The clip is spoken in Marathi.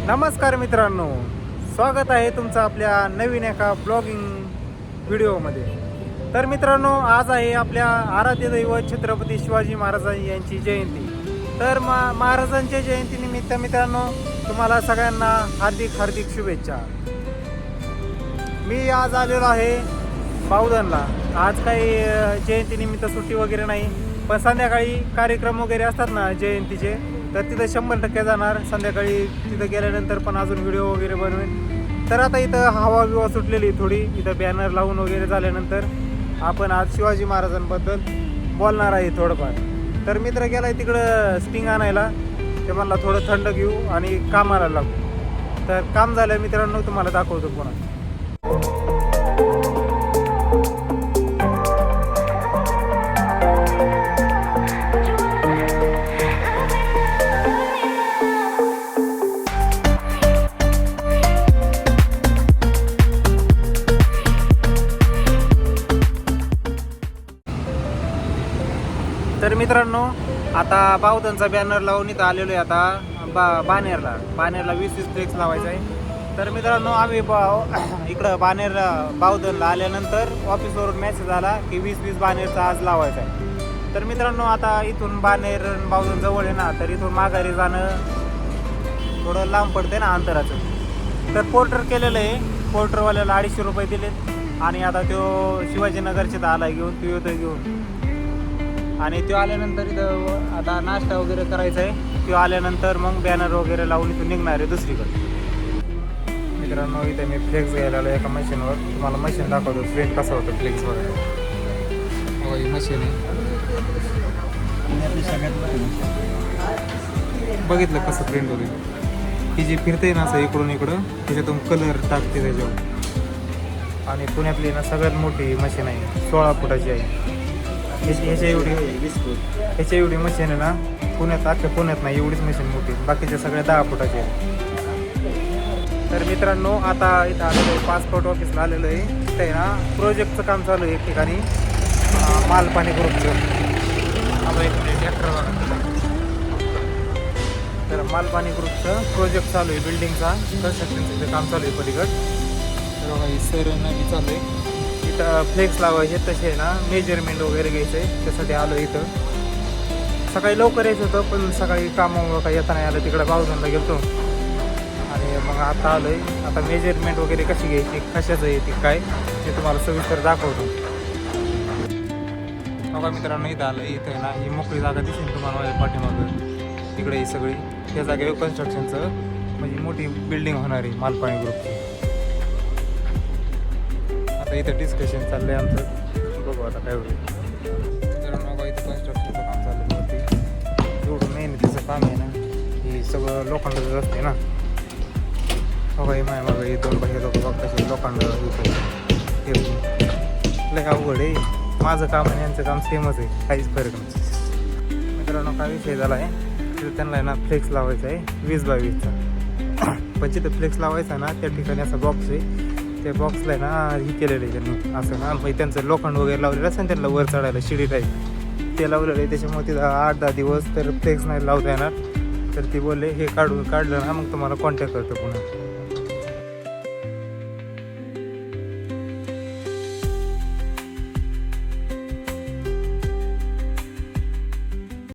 नमस्कार मित्रांनो, स्वागत आहे तुमचं आपल्या नवीन एका ब्लॉगिंग व्हिडिओमध्ये. तर मित्रांनो, आज आहे आपल्या आराध्य दैवत छत्रपती शिवाजी महाराज यांची जयंती. तर महाराजांच्या जयंतीनिमित्त मित्रांनो, तुम्हाला सगळ्यांना हार्दिक हार्दिक शुभेच्छा. मी आज आलेलो आहे बावधनला. आज काही जयंतीनिमित्त सुट्टी वगैरे नाही, पण संध्याकाळी कार्यक्रम वगैरे असतात ना जयंतीचे, तर तिथं 100% जाणार. संध्याकाळी तिथं गेल्यानंतर पण अजून व्हिडिओ वगैरे बनवेन. तर आता इथं हवा बिवा सुटलेली थोडी, इथं बॅनर लावून वगैरे झाल्यानंतर आपण आज शिवाजी महाराजांबद्दल बोलणार आहे थोडंफार. तर मित्र गेला आहे तिकडं स्टिंग आणायला. ते मला थोडं थंड घेऊ आणि कामाला लागू. तर काम झालं मित्रांनो, तुम्हाला दाखवतो पुन्हा. तर मित्रांनो, आता बावधनचा बॅनर लावून इथं आलेलो आहे. आता बानेरला 20 फ्लेक्स लावायचा आहे. तर मित्रांनो, आम्ही इकडं बावधनला आल्यानंतर ऑफिसवरून मेसेज आला की 20 बानेरचा आज लावायचा आहे. तर मित्रांनो, आता इथून बावधन जवळ आहे ना, तर इथून माघारी जाणं थोडं लांब पडते ना अंतराचं. तर पोर्टर केलेलं आहे. पोर्टरवाल्याला 250 रुपये दिलेत आणि आता तो शिवाजीनगरचे तर आला घेऊन, तो येतो घेऊन. आणि तो आल्यानंतर इथं आता नाश्ता वगैरे करायचा आहे. तो आल्यानंतर मग बॅनर वगैरे लावून इथून निघणार आहे दुसरीकडे. मित्रांनो, इथे मी फ्लेक्स घ्यायला आलो एका मशीनवर. तुम्हाला मशीन दाखवतो प्रिंट कसं होतं फ्लेक्सवर. ही मशीन आहे, बघितलं कसं प्रिंट होते. ही जी फिरते ना असं इकडून इकडं, त्याच्यातून कलर टाकते त्याच्यावर. आणि पुण्यातली ना सगळ्यात मोठी मशीन आहे, 16 फुटाची आहे. ह्याच्या एवढी मशीन आहे ना अख्ख्या पुण्यात नाही, एवढीच मशीन मोठी. बाकीच्या सगळ्या 10 फुटाची आहे. तर मित्रांनो, आता इथं आलेलं आहे, पासपोर्ट ऑफिसला आलेलं आहे. तिथे ना प्रोजेक्टचं काम चालू आहे एक ठिकाणी, मालपाणी ग्रुपचं. तर मालपाणी ग्रुपचं प्रोजेक्ट चालू आहे, बिल्डिंगचा कन्स्ट्रक्शनचं काम चालू आहे पलीकड. तर सर नवी चालू आहे. इथं फ्लेक्स लावायचे तसे आहे ना, मेजरमेंट वगैरे घ्यायचं आहे, त्यासाठी आलो इथं. सकाळी लवकर यायचं होतं, पण सकाळी कामामुळं काही येता नाही आलं. तिकडं बावधनला गेलो आणि मग आता आलो आहे. आता मेजरमेंट वगैरे कशी घ्यायची, कशाचं येते काय, ते तुम्हाला सविस्तर दाखवतो. बघा मित्रांनो, इथं आलं. इथं आहे ना ही मोकळी जागा दिसेल तुम्हाला माझ्या पाठीमागं. तिकडे ही सगळी त्या जागेवर कन्स्ट्रक्शनचं म्हणजे मोठी बिल्डिंग होणार आहे मालपाणी ग्रुपची. आता इथं डिस्कशन चाललं आहे आमचं, बघू आता काय होईल. तर मग इथं कन्स्ट्रक्शनचं काम चाललं होते. एवढं मेहनतीचं काम आहे ना, हे सगळं लोखंडाचं असते ना. बघा माय मग हे 2 बाहेर लोक बघ कसे लोखंड लय अवघड आहे. माझं काम आणि यांचं काम सेमच आहे, काहीच फरक नाही. मित्रांनो, काय विषय झाला आहे, तर त्यांना ना फ्लेक्स लावायचा आहे 20 बाय 20चा. पण जिथं फ्लेक्स लावायचा ना त्या ठिकाणी असा बॉक्स आहे. त्या बॉक्सला ना हे केलेलं आहे त्यांनी असं ना, म्हणजे त्यांचं लोखंड वगैरे लावलेलं असं त्यांना वर चढायला शिडी टाईप ते लावलेलं आहे. त्याच्यामुळे तिथं 8-10 दिवस तर फ्लेक्स नाही लावता येणार. तर ती बोलले हे काढलं ना मग तुम्हाला कॉन्टॅक्ट करतो पुन्हा.